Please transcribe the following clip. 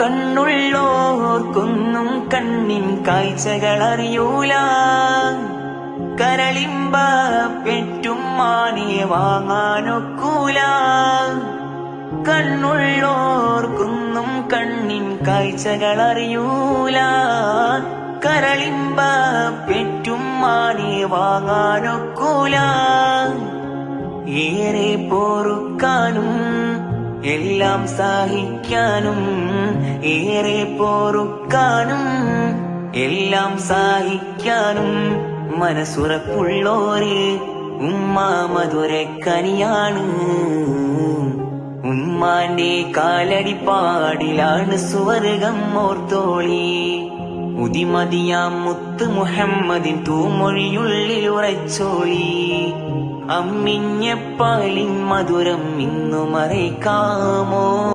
കണ്ണുള്ളോർക്കൊന്നും കണ്ണിൻ കാഴ്ചകൾ അറിയൂല. കരളിമ്പ പെറ്റും മാനെ വാങ്ങാനൊക്കൂല. കണ്ണുള്ളോർക്കൊന്നും കണ്ണിൻ കാഴ്ചകൾ അറിയൂല. കരളിമ്പ പെറ്റും മാനെ വാങ്ങാനൊക്കൂല. ഏറെ പൊറുക്കാനും എല്ലാം സഹിക്കാനും, ഏറെ പൊറുക്കാനും എല്ലാം സഹിക്കാനും മനസ്സുറപ്പുള്ളോര് ഉമ്മ മധുരക്കനിയാണ്. ഉമ്മാന്റെ കാലടിപ്പാടിലാണ് സ്വർഗം ഓർത്തോളി. ഉദിമതിയാം മുത്ത് മുഹമ്മദിൻ തൂമൊഴിയുള്ളിൽ ഉറച്ചോളി. അമ്മിഞ്ഞ പാലിൻ മധുരം ഇന്നു മറയ്ക്കാമോ?